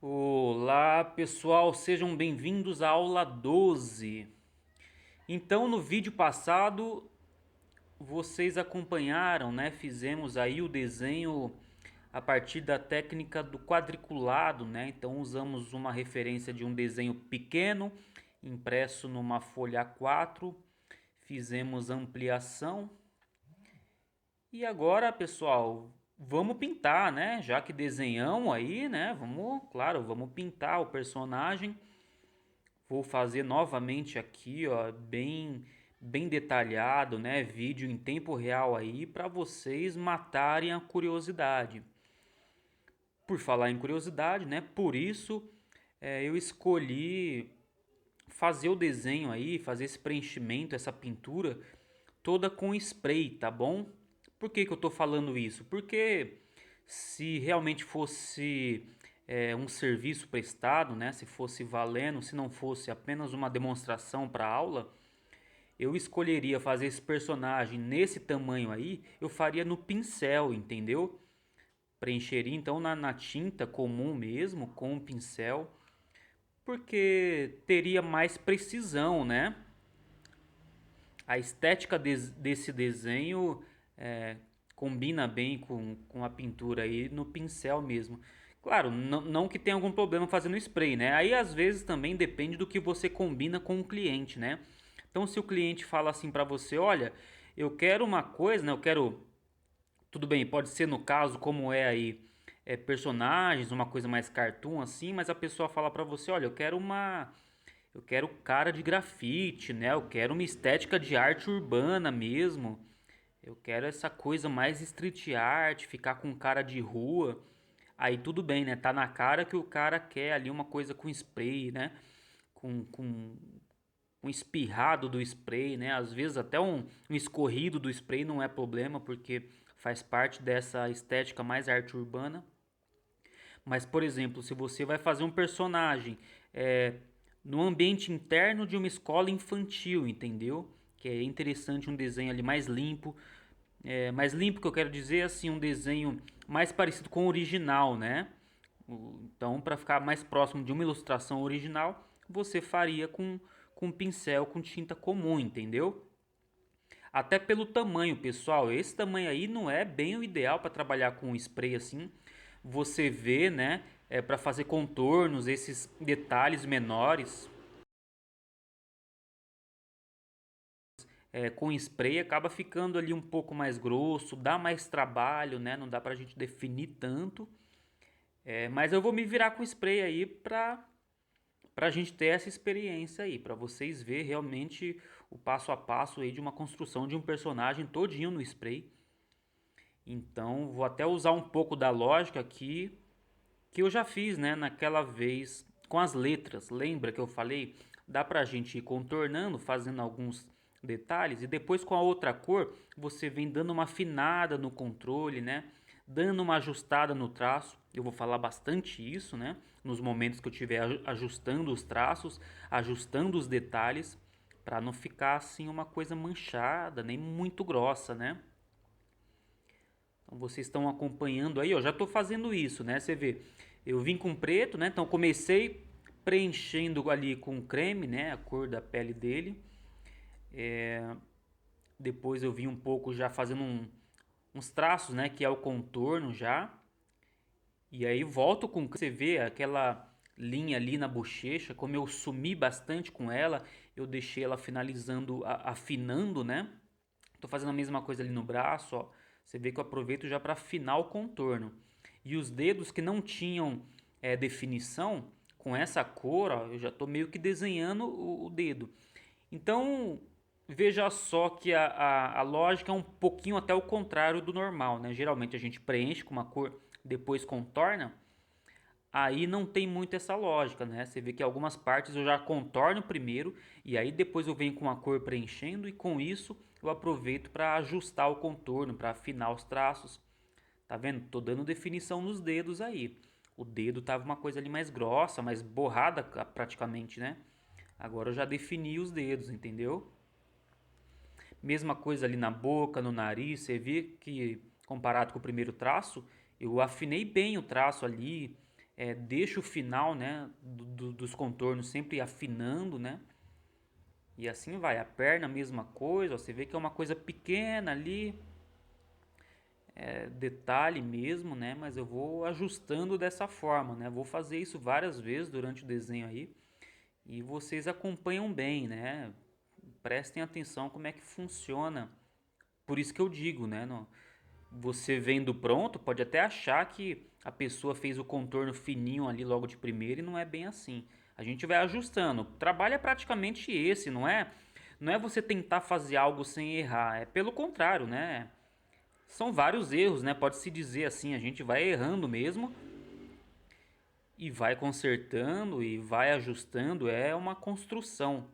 Olá pessoal, sejam bem-vindos à aula 12. Então, no vídeo passado, vocês acompanharam, né? Fizemos aí o desenho a partir da técnica do quadriculado, né? Então, usamos uma referência de um desenho pequeno, impresso numa folha A4, fizemos ampliação. E agora, pessoal, vamos pintar, né? Já que desenhamos aí, né? Vamos pintar o personagem. Vou fazer novamente aqui, ó, bem detalhado, né, vídeo em tempo real aí para vocês matarem a curiosidade. Por falar em curiosidade, né, por isso eu escolhi fazer o desenho aí, fazer esse preenchimento, essa pintura toda com spray, tá bom? Por que que eu tô falando isso? Porque se realmente fosse um serviço prestado, né? Se fosse valendo, se não fosse apenas uma demonstração para aula, eu escolheria fazer esse personagem nesse tamanho aí, eu faria no pincel, entendeu? Preencheria então na tinta comum mesmo, com o pincel, porque teria mais precisão, né? A estética desse desenho é, combina bem com a pintura aí no pincel mesmo. Claro, não que tenha algum problema fazendo spray, né? Aí às vezes também depende do que você combina com o cliente, né? Então se o cliente fala assim pra você, olha, eu quero uma coisa, né? Eu quero, tudo bem, pode ser no caso como é aí, personagens, uma coisa mais cartoon assim, mas a pessoa fala pra você, olha, eu quero cara de grafite, né? Eu quero uma estética de arte urbana mesmo. Eu quero essa coisa mais street art, ficar com cara de rua. Aí tudo bem, né? Tá na cara que o cara quer ali uma coisa com spray, né? Com um espirrado do spray, né? Às vezes até um escorrido do spray não é problema, porque faz parte dessa estética mais arte urbana. Mas, por exemplo, se você vai fazer um personagem é, no ambiente interno de uma escola infantil, entendeu? Que é interessante um desenho ali mais limpo que eu quero dizer, assim, um desenho mais parecido com o original, né? Então, para ficar mais próximo de uma ilustração original, você faria com pincel, com tinta comum, entendeu? Até pelo tamanho, pessoal. Esse tamanho aí não é bem o ideal para trabalhar com spray assim. Você vê, né? Para fazer contornos, esses detalhes menores. Com spray acaba ficando ali um pouco mais grosso, dá mais trabalho, né? Não dá pra gente definir tanto. Mas eu vou me virar com spray aí pra gente ter essa experiência aí, pra vocês ver realmente o passo a passo aí de uma construção de um personagem todinho no spray. Então, vou até usar um pouco da lógica aqui que eu já fiz, né, naquela vez com as letras. Lembra que eu falei? Dá pra gente ir contornando, fazendo alguns detalhes e depois com a outra cor você vem dando uma afinada no controle, né? Dando uma ajustada no traço. Eu vou falar bastante isso, né? Nos momentos que eu estiver ajustando os traços, ajustando os detalhes, para não ficar assim uma coisa manchada, nem muito grossa, né? Então vocês estão acompanhando aí, ó, já estou fazendo isso, né? Você vê, eu vim com preto, né? Então comecei preenchendo ali com creme, né? A cor da pele dele. Depois eu vim um pouco já fazendo uns traços, né? Que é o contorno já. E aí volto com, você vê aquela linha ali na bochecha, como eu sumi bastante com ela, eu deixei ela finalizando, afinando, né? Tô fazendo a mesma coisa ali no braço, ó. Você vê que eu aproveito já para afinar o contorno. E os dedos que não tinham definição, com essa cor, ó, eu já tô meio que desenhando o dedo. Então, veja só que a lógica é um pouquinho até o contrário do normal, né? Geralmente a gente preenche com uma cor, depois contorna. Aí não tem muito essa lógica, né? Você vê que algumas partes eu já contorno primeiro e aí depois eu venho com a cor preenchendo e com isso eu aproveito para ajustar o contorno, para afinar os traços. Tá vendo? Tô dando definição nos dedos aí. O dedo tava uma coisa ali mais grossa, mais borrada praticamente, né? Agora eu já defini os dedos, entendeu? Mesma coisa ali na boca, no nariz, você vê que comparado com o primeiro traço, eu afinei bem o traço ali, deixa o final, né, dos contornos sempre afinando, né? E assim vai. A perna, a mesma coisa, ó, você vê que é uma coisa pequena ali, detalhe mesmo, né? Mas eu vou ajustando dessa forma, né? Vou fazer isso várias vezes durante o desenho aí e vocês acompanham bem, né? Prestem atenção como é que funciona. Por isso que eu digo, né? Você vendo pronto, pode até achar que a pessoa fez o contorno fininho ali logo de primeira e não é bem assim. A gente vai ajustando. O trabalho é praticamente esse, não é? Não é você tentar fazer algo sem errar, é pelo contrário, né? São vários erros, né? Pode-se dizer assim, a gente vai errando mesmo e vai consertando e vai ajustando, é uma construção.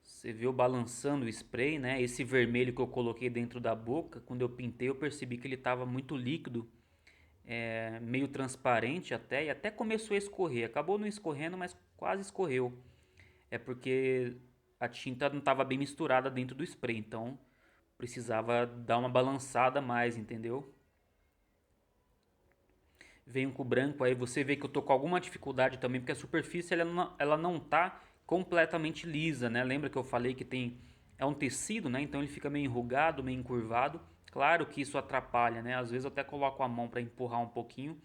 Você viu balançando o spray, né? Esse vermelho que eu coloquei dentro da boca, quando eu pintei eu percebi que ele estava muito líquido, meio transparente até, e até começou a escorrer. Acabou não escorrendo, mas quase escorreu. É porque a tinta não estava bem misturada dentro do spray, então precisava dar uma balançada a mais, entendeu? Venho com o branco, aí você vê que eu tô com alguma dificuldade também, porque a superfície ela não tá completamente lisa, né? Lembra que eu falei que é um tecido, né? Então ele fica meio enrugado, meio encurvado. Claro que isso atrapalha, né? Às vezes eu até coloco a mão para empurrar um pouquinho,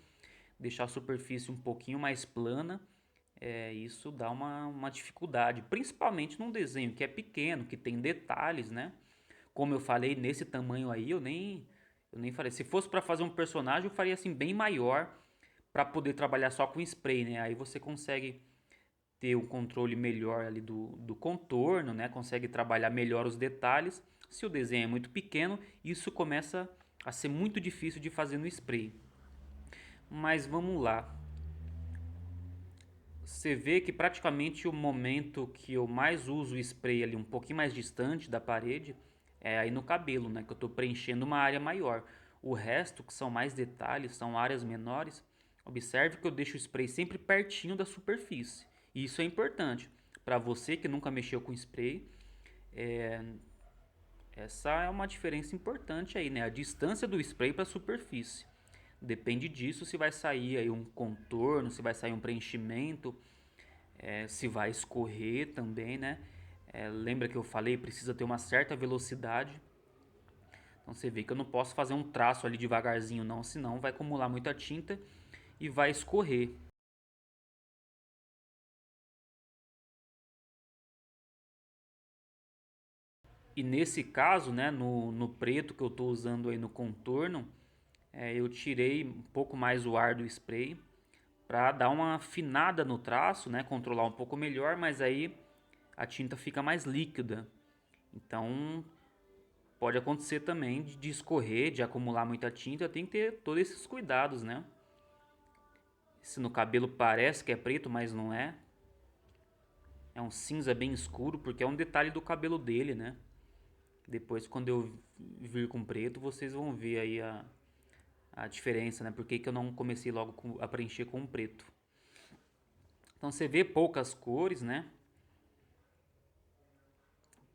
deixar a superfície um pouquinho mais plana. Isso dá uma dificuldade, principalmente num desenho que é pequeno, que tem detalhes, né? Como eu falei, nesse tamanho aí, eu nem falei. Se fosse para fazer um personagem, eu faria assim bem maior para poder trabalhar só com spray, né? Aí você consegue ter um controle melhor ali do contorno, né? Consegue trabalhar melhor os detalhes. Se o desenho é muito pequeno, isso começa a ser muito difícil de fazer no spray. Mas vamos lá. Você vê que praticamente o momento que eu mais uso o spray ali um pouquinho mais distante da parede é aí no cabelo, né? Que eu estou preenchendo uma área maior. O resto, que são mais detalhes, são áreas menores. Observe que eu deixo o spray sempre pertinho da superfície. E isso é importante. Para você que nunca mexeu com spray, é, essa é uma diferença importante aí, né? A distância do spray para a superfície. Depende disso se vai sair aí um contorno, se vai sair um preenchimento, se vai escorrer também, né? Lembra que eu falei, precisa ter uma certa velocidade. Então você vê que eu não posso fazer um traço ali devagarzinho não, senão vai acumular muita tinta e vai escorrer. E nesse caso, né, no preto que eu estou usando aí no contorno, eu tirei um pouco mais o ar do spray para dar uma afinada no traço, né, controlar um pouco melhor, mas aí a tinta fica mais líquida. Então pode acontecer também de escorrer, de acumular muita tinta, tem que ter todos esses cuidados, né? Se no cabelo parece que é preto, mas não é. É um cinza bem escuro, porque é um detalhe do cabelo dele, né? Depois, quando eu vir com preto, vocês vão ver aí a diferença, né? Por que que eu não comecei logo a preencher com preto. Então você vê poucas cores, né?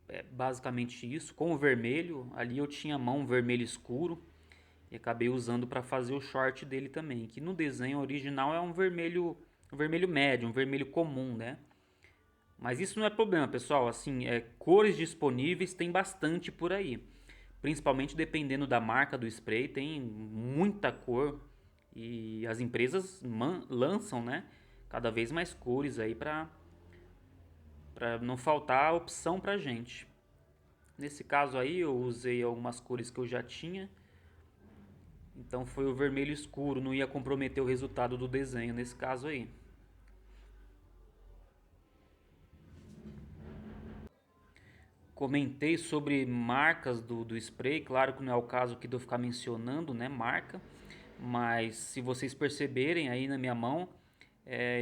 É basicamente isso. Com o vermelho, ali eu tinha mão vermelho escuro e acabei usando para fazer o short dele também, que no desenho original é um vermelho médio, um vermelho comum, né? Mas isso não é problema, pessoal. Assim, cores disponíveis tem bastante por aí. Principalmente dependendo da marca do spray, tem muita cor e as empresas lançam, né, cada vez mais cores aí para não faltar opção pra gente. Nesse caso aí eu usei algumas cores que eu já tinha, então foi o vermelho escuro, não ia comprometer o resultado do desenho nesse caso aí. Comentei sobre marcas do spray, claro que não é o caso aqui de eu ficar mencionando, né, marca, mas se vocês perceberem aí na minha mão,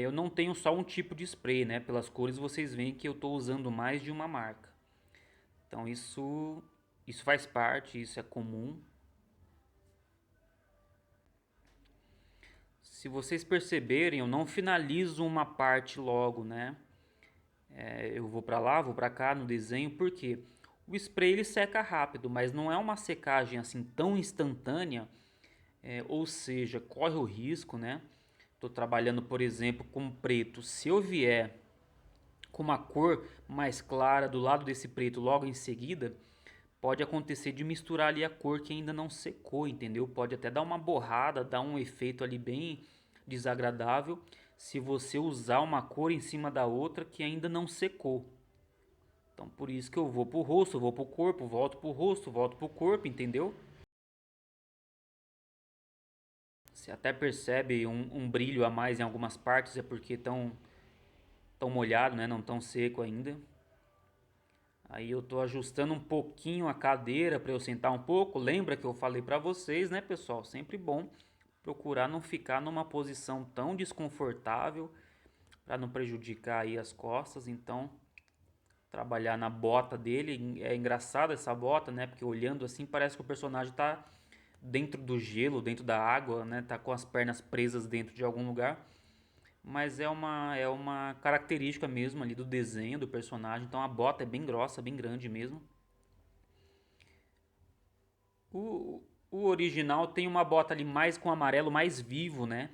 eu não tenho só um tipo de spray, né, pelas cores vocês veem que eu estou usando mais de uma marca. Então isso faz parte, isso é comum. Se vocês perceberem, eu não finalizo uma parte logo, né? Eu vou para lá, vou para cá no desenho, porque o spray ele seca rápido, mas não é uma secagem assim tão instantânea Ou seja, corre o risco, né? Estou trabalhando, por exemplo, com preto. Se eu vier com uma cor mais clara do lado desse preto logo em seguida, pode acontecer de misturar ali a cor que ainda não secou, entendeu? Pode até dar uma borrada, dar um efeito ali bem desagradável se você usar uma cor em cima da outra que ainda não secou. Então por isso que eu vou pro rosto, vou pro corpo, volto pro rosto, volto pro corpo, entendeu? Você até percebe um brilho a mais em algumas partes, é porque estão tão molhado, né? Não tão seco ainda. Aí eu tô ajustando um pouquinho a cadeira para eu sentar um pouco. Lembra que eu falei para vocês, né, pessoal? Sempre bom procurar não ficar numa posição tão desconfortável para não prejudicar aí as costas. Então, trabalhar na bota dele é engraçado essa bota, né? Porque olhando assim parece que o personagem tá dentro do gelo, dentro da água, né? Tá com as pernas presas dentro de algum lugar. Mas é uma característica mesmo ali do desenho do personagem. Então a bota é bem grossa, bem grande mesmo. O original tem uma bota ali mais com amarelo mais vivo, né?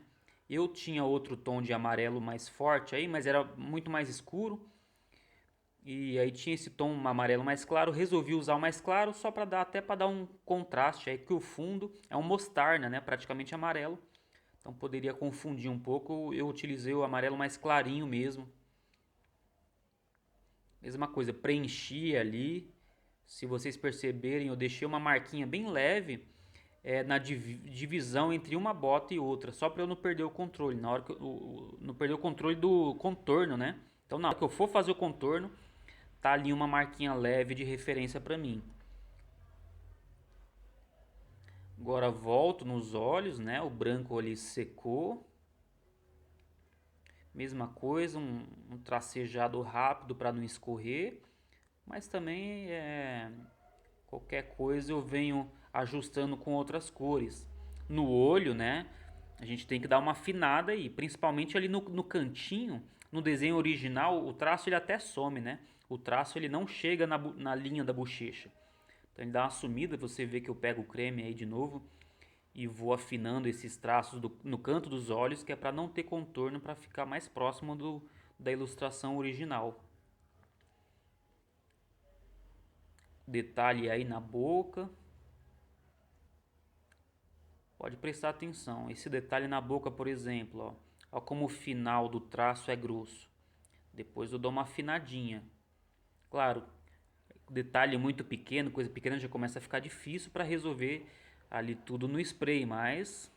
Eu tinha outro tom de amarelo mais forte aí, mas era muito mais escuro. E aí tinha esse tom amarelo mais claro. Resolvi usar o mais claro só para dar até para dar um contraste aí que o fundo é um mostarda, né? Praticamente amarelo. Então poderia confundir um pouco. Eu utilizei o amarelo mais clarinho mesmo. Mesma coisa, preenchi ali. Se vocês perceberem, eu deixei uma marquinha bem leve na divisão entre uma bota e outra, só para eu não perder o controle. Na hora que eu não perder o controle do contorno, né? Então, na hora que eu for fazer o contorno, tá ali uma marquinha leve de referência para mim. Agora volto nos olhos, né? O branco ali secou. Mesma coisa, um tracejado rápido para não escorrer, mas também qualquer coisa eu venho ajustando com outras cores. No olho, né? A gente tem que dar uma afinada aí, principalmente ali no cantinho. No desenho original, o traço ele até some, né? O traço ele não chega na linha da bochecha. Então ele dá uma sumida, você vê que eu pego o creme aí de novo e vou afinando esses traços no canto dos olhos, que é para não ter contorno, para ficar mais próximo da ilustração original. Detalhe aí na boca. Pode prestar atenção. Esse detalhe na boca, por exemplo, ó. Ó como o final do traço é grosso. Depois eu dou uma afinadinha. Claro, detalhe muito pequeno, coisa pequena já começa a ficar difícil para resolver ali tudo no spray, mas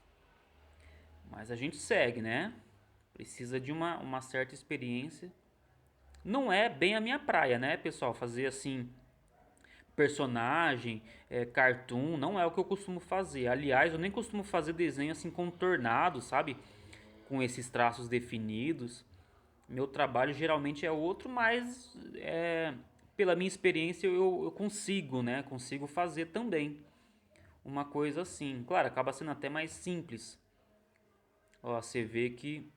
a gente segue, né? Precisa de uma certa experiência. Não é bem a minha praia, né, pessoal? Fazer assim personagem, cartoon, não é o que eu costumo fazer. Aliás, eu nem costumo fazer desenho assim contornado, sabe? Com esses traços definidos. Meu trabalho geralmente é outro, mas pela minha experiência eu consigo, né? Consigo fazer também uma coisa assim. Claro, acaba sendo até mais simples. Ó, você vê que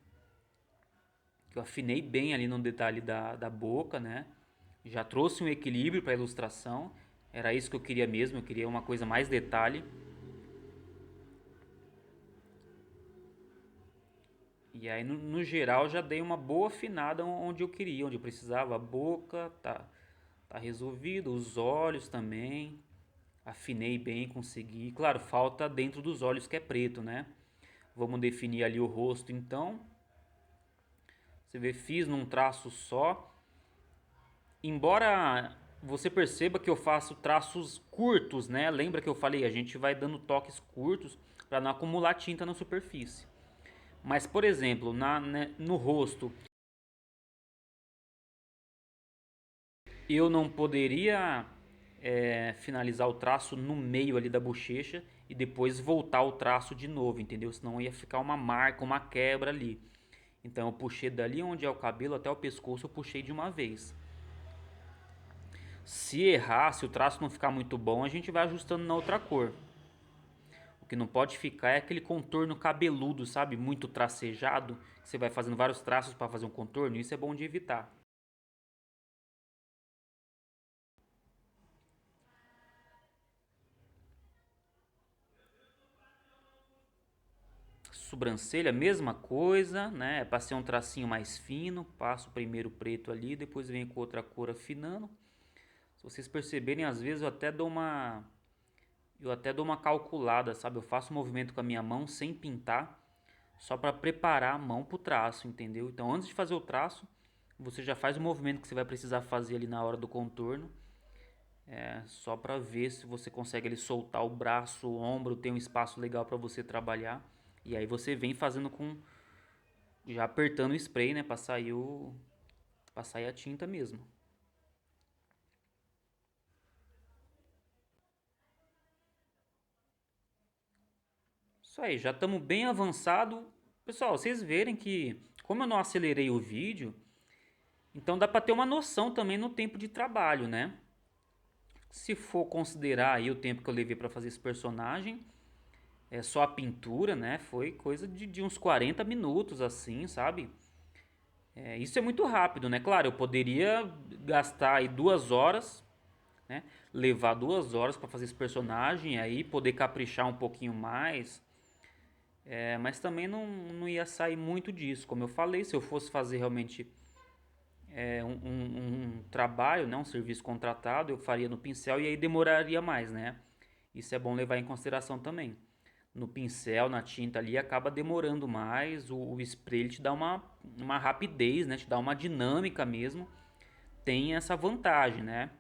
eu afinei bem ali no detalhe da boca, né? Já trouxe um equilíbrio para a ilustração. Era isso que eu queria mesmo, eu queria uma coisa mais detalhe. E aí no geral já dei uma boa afinada onde eu queria, onde eu precisava. A boca tá resolvido, os olhos também. Afinei bem, consegui. Claro, falta dentro dos olhos que é preto, né? Vamos definir ali o rosto então. Você vê, fiz num traço só. Embora você perceba que eu faço traços curtos, né? Lembra que eu falei, a gente vai dando toques curtos para não acumular tinta na superfície. Mas, por exemplo, no rosto, eu não poderia finalizar o traço no meio ali da bochecha e depois voltar o traço de novo, entendeu? Senão ia ficar uma marca, uma quebra ali. Então eu puxei dali onde é o cabelo até o pescoço, eu puxei de uma vez. Se errar, se o traço não ficar muito bom, a gente vai ajustando na outra cor. O que não pode ficar é aquele contorno cabeludo, sabe? Muito tracejado. Você vai fazendo vários traços para fazer um contorno. Isso é bom de evitar. sobrancelha, mesma coisa, né? É para ser um tracinho mais fino. Passo primeiro o preto ali, depois venho com outra cor afinando. Se vocês perceberem, às vezes eu até dou uma calculada, sabe? Eu faço um movimento com a minha mão sem pintar, só para preparar a mão para o traço, entendeu? Então, antes de fazer o traço, você já faz o movimento que você vai precisar fazer ali na hora do contorno, só para ver se você consegue ali soltar o braço, o ombro, tem um espaço legal para você trabalhar. E aí você vem fazendo com já apertando o spray, né, para sair para sair a tinta mesmo. Isso aí, já estamos bem avançado. Pessoal, vocês verem que como eu não acelerei o vídeo, então dá para ter uma noção também no tempo de trabalho, né? Se for considerar aí o tempo que eu levei para fazer esse personagem, é só a pintura, né? Foi coisa de uns 40 minutos assim, sabe? Isso é muito rápido, né? Claro, eu poderia gastar aí 2 horas, né? Levar 2 horas para fazer esse personagem, aí poder caprichar um pouquinho mais. Mas também não ia sair muito disso. Como eu falei, se eu fosse fazer realmente um trabalho, né, um serviço contratado, eu faria no pincel e aí demoraria mais, né? Isso é bom levar em consideração também. No pincel, na tinta ali, acaba demorando mais, o spray ele te dá uma rapidez, né? Te dá uma dinâmica mesmo, tem essa vantagem, né?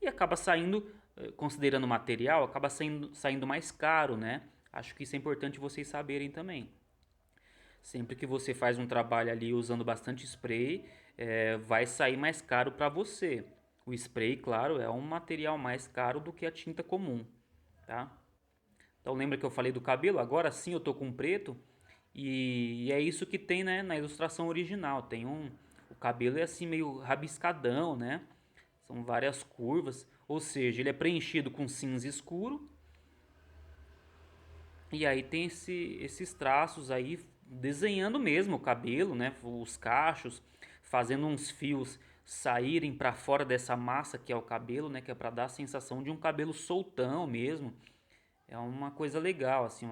E acaba saindo, considerando o material, acaba saindo mais caro, né? Acho que isso é importante vocês saberem também. Sempre que você faz um trabalho ali usando bastante spray, vai sair mais caro para você. O spray, claro, é um material mais caro do que a tinta comum, tá? Então lembra que eu falei do cabelo? Agora sim eu tô com preto e é isso que tem, né, na ilustração original. O cabelo é assim meio rabiscadão, né? São várias curvas, ou seja, ele é preenchido com cinza escuro. E aí tem esses traços aí desenhando mesmo o cabelo, né? Os cachos, fazendo uns fios saírem para fora dessa massa que é o cabelo, né? Que é para dar a sensação de um cabelo soltão mesmo. É uma coisa legal, assim,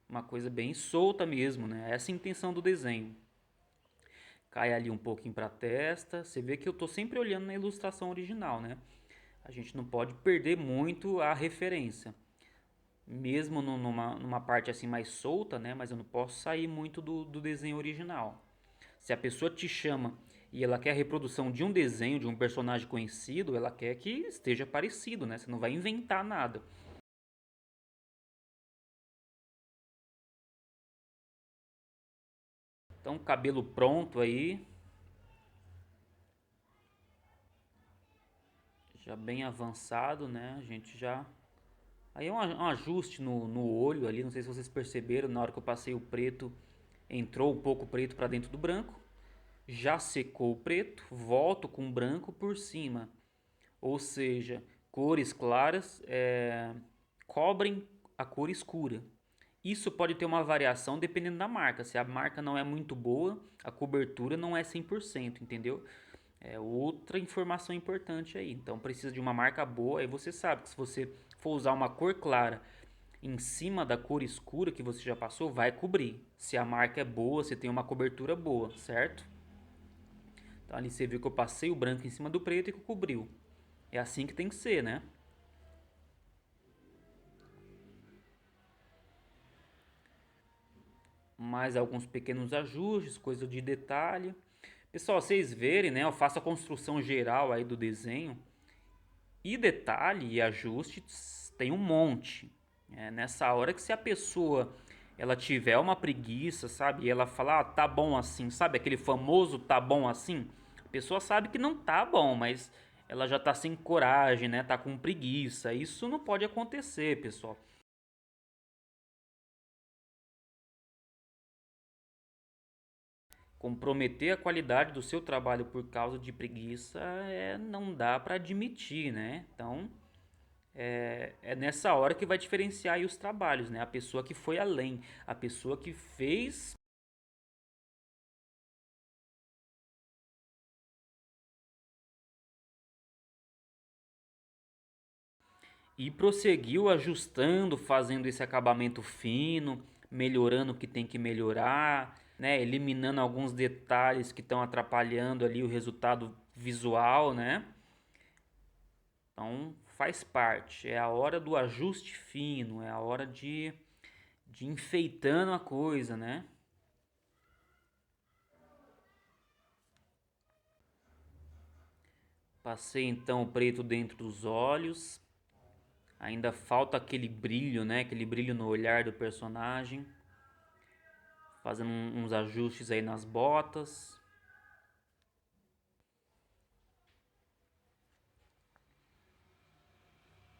uma coisa bem solta mesmo, né? Essa é a intenção do desenho. Cai ali um pouquinho para a testa. Você vê que eu tô sempre olhando na ilustração original, né? A gente não pode perder muito a referência mesmo numa parte assim mais solta, né? Mas eu não posso sair muito do desenho original. Se a pessoa te chama e ela quer a reprodução de um desenho, de um personagem conhecido, ela quer que esteja parecido, né? Você não vai inventar nada. Então, cabelo pronto aí, já bem avançado, né? A gente já. Aí é um ajuste no olho ali, não sei se vocês perceberam, na hora que eu passei o preto, entrou um pouco preto para dentro do branco. Já secou o preto, volto com o branco por cima. Ou seja, cores claras cobrem a cor escura. Isso pode ter uma variação dependendo da marca. Se a marca não é muito boa, a cobertura não é 100%, entendeu? É outra informação importante aí. Então precisa de uma marca boa. Aí você sabe que se você for usar uma cor clara em cima da cor escura que você já passou, vai cobrir. Se a marca é boa, você tem uma cobertura boa, certo? Então ali você viu que eu passei o branco em cima do preto e que cobriu. É assim que tem que ser, né? Mais alguns pequenos ajustes, coisa de detalhe. Pessoal, vocês verem, né? Eu faço a construção geral aí do desenho. E detalhe e ajustes tem um monte. Nessa hora que se a pessoa ela tiver uma preguiça, sabe? E ela falar, ah, tá bom assim, sabe? Aquele famoso tá bom assim. A pessoa sabe que não tá bom, mas ela já tá sem coragem, né? Tá com preguiça. Isso não pode acontecer, pessoal. Comprometer a qualidade do seu trabalho por causa de preguiça não dá para admitir, né? Então é nessa hora que vai diferenciar aí os trabalhos, né? A pessoa que foi além, a pessoa que fez e prosseguiu ajustando, fazendo esse acabamento fino, melhorando o que tem que melhorar, né? Eliminando alguns detalhes que estão atrapalhando ali o resultado visual, né? Então faz parte, é a hora do ajuste fino, é a hora de enfeitando a coisa, né? Passei então o preto dentro dos olhos. Ainda falta aquele brilho, né? Aquele brilho no olhar do personagem. Fazendo uns ajustes aí nas botas.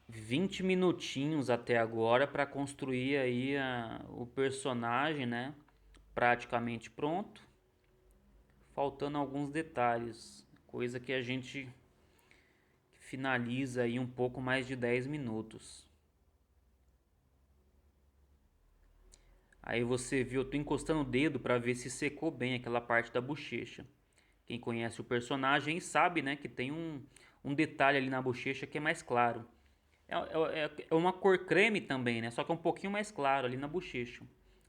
Vinte minutinhos até agora para construir aí o personagem, né? Praticamente pronto. Faltando alguns detalhes, coisa que a gente finaliza aí um pouco mais de 10 minutos. Aí você viu, eu tô encostando o dedo para ver se secou bem aquela parte da bochecha. Quem conhece o personagem sabe, né, que tem um detalhe ali na bochecha que é mais claro. É uma cor creme também, né, só que é um pouquinho mais claro ali na bochecha.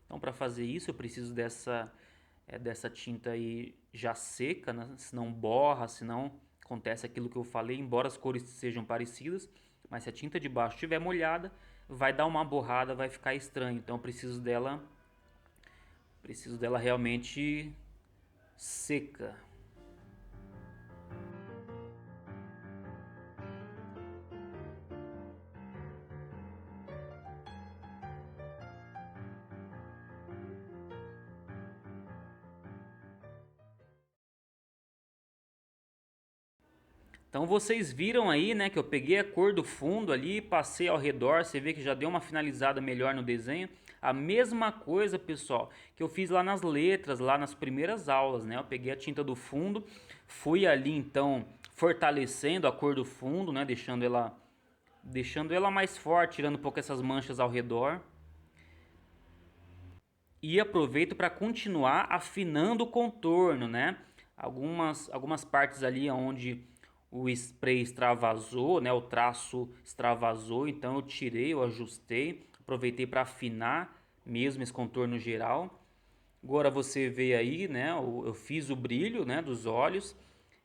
Então para fazer isso eu preciso dessa tinta aí já seca, né, senão borra, senão acontece aquilo que eu falei, embora as cores sejam parecidas, mas se a tinta de baixo estiver molhada, vai dar uma borrada, vai ficar estranho. Então eu preciso dela realmente seca. Então vocês viram aí, né, que eu peguei a cor do fundo ali, passei ao redor, você vê que já deu uma finalizada melhor no desenho. A mesma coisa, pessoal, que eu fiz lá nas letras, lá nas primeiras aulas, né? Eu peguei a tinta do fundo, fui ali então fortalecendo a cor do fundo, né, deixando ela mais forte, tirando um pouco essas manchas ao redor. E aproveito para continuar afinando o contorno, né? Algumas partes ali onde o spray extravasou, né? O traço extravasou, então eu tirei, eu ajustei, aproveitei para afinar mesmo esse contorno geral. Agora você vê aí, né? Eu fiz o brilho, né? Dos olhos.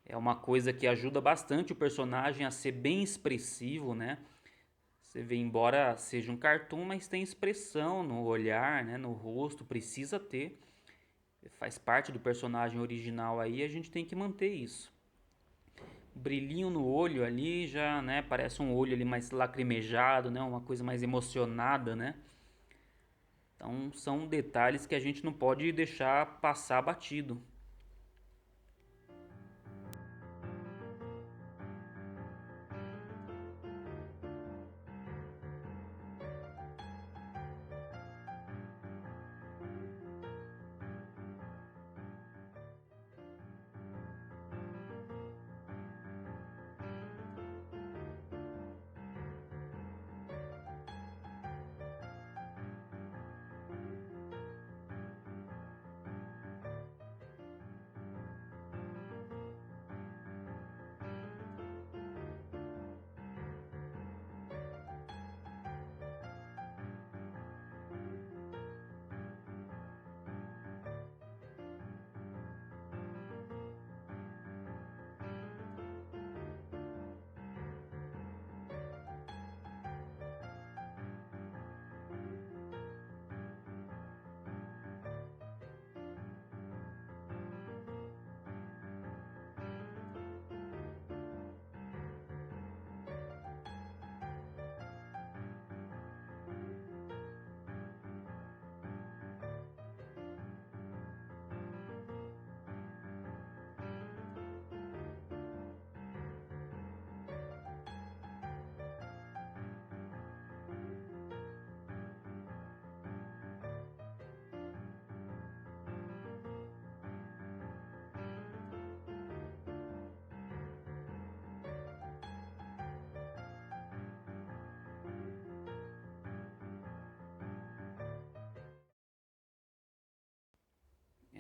É uma coisa que ajuda bastante o personagem a ser bem expressivo, né? Você vê, embora seja um cartoon, mas tem expressão no olhar, né, no rosto, precisa ter. Faz parte do personagem original aí, a gente tem que manter isso. Brilhinho no olho ali já, né, parece um olho ali mais lacrimejado, né, uma coisa mais emocionada, né? Então são detalhes que a gente não pode deixar passar batido.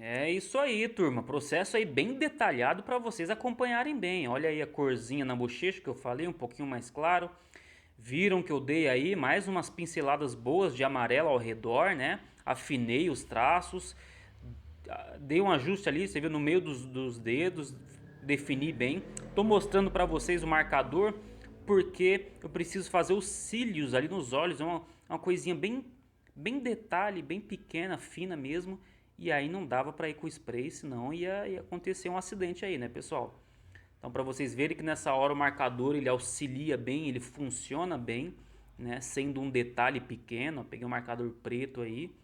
É isso aí, turma. Processo aí bem detalhado para vocês acompanharem bem. Olha aí a corzinha na bochecha que eu falei, um pouquinho mais claro. Viram que eu dei aí mais umas pinceladas boas de amarelo ao redor, né? afinei os traços, dei um ajuste ali, você viu, no meio dos dedos, defini bem. Tô mostrando para vocês o marcador porque eu preciso fazer os cílios ali nos olhos, é uma coisinha bem detalhe, bem pequena, fina mesmo. E aí não dava para ir com spray, senão ia acontecer um acidente aí, né, pessoal? Então, para vocês verem que nessa hora o marcador ele auxilia bem, ele funciona bem, né? Sendo um detalhe pequeno, peguei um marcador preto aí.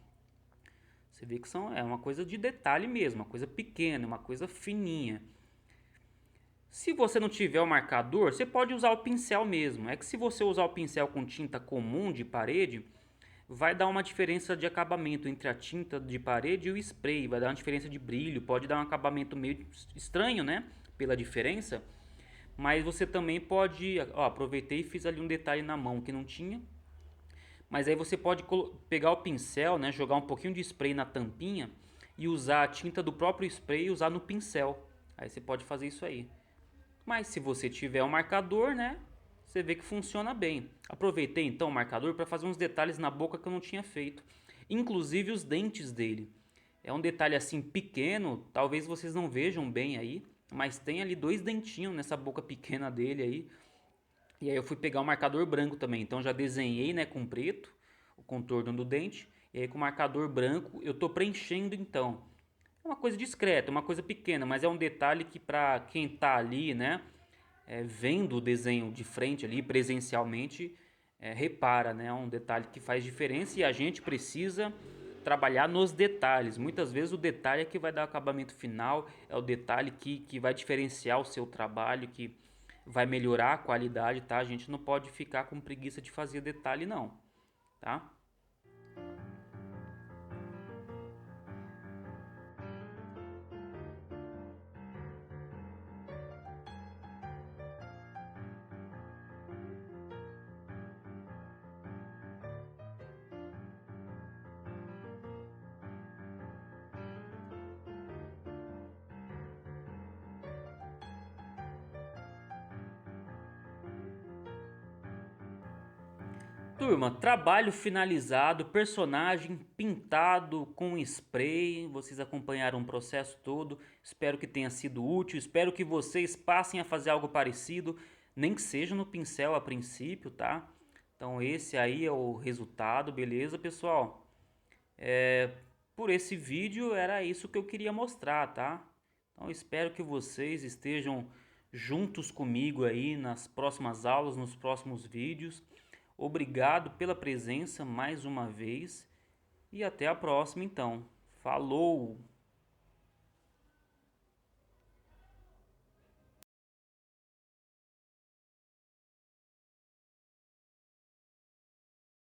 Você vê que é uma coisa de detalhe mesmo, uma coisa pequena, uma coisa fininha. Se você não tiver o marcador, você pode usar o pincel mesmo. É que se você usar o pincel com tinta comum de parede, vai dar uma diferença de acabamento entre a tinta de parede e o spray. Vai dar uma diferença de brilho, pode dar um acabamento meio estranho, né? Pela diferença. Mas você também pode, ó, aproveitei e fiz ali um detalhe na mão que não tinha. Mas aí você pode pegar o pincel, né, jogar um pouquinho de spray na tampinha e usar a tinta do próprio spray e usar no pincel. Aí você pode fazer isso aí. Mas se você tiver um marcador, né, você vê que funciona bem. Aproveitei então o marcador para fazer uns detalhes na boca que eu não tinha feito. Inclusive os dentes dele. É um detalhe assim pequeno, talvez vocês não vejam bem aí, mas tem ali dois dentinhos nessa boca pequena dele aí. E aí eu fui pegar o marcador branco também, então já desenhei, né, com preto o contorno do dente. E aí com o marcador branco eu tô preenchendo então. É uma coisa discreta, uma coisa pequena, mas é um detalhe que para quem tá ali, né, vendo o desenho de frente ali presencialmente, repara, né, é um detalhe que faz diferença e a gente precisa trabalhar nos detalhes. Muitas vezes o detalhe é que vai dar o acabamento final, é o detalhe que vai diferenciar o seu trabalho, que vai melhorar a qualidade, tá? A gente não pode ficar com preguiça de fazer detalhe não, tá? Turma, trabalho finalizado, personagem pintado com spray. Vocês acompanharam o processo todo. Espero que tenha sido útil. Espero que vocês passem a fazer algo parecido, nem que seja no pincel a princípio, tá? Então esse aí é o resultado, beleza, pessoal? Por esse vídeo era isso que eu queria mostrar, tá? Então espero que vocês estejam juntos comigo aí nas próximas aulas, nos próximos vídeos. Obrigado pela presença mais uma vez e até a próxima então. Falou!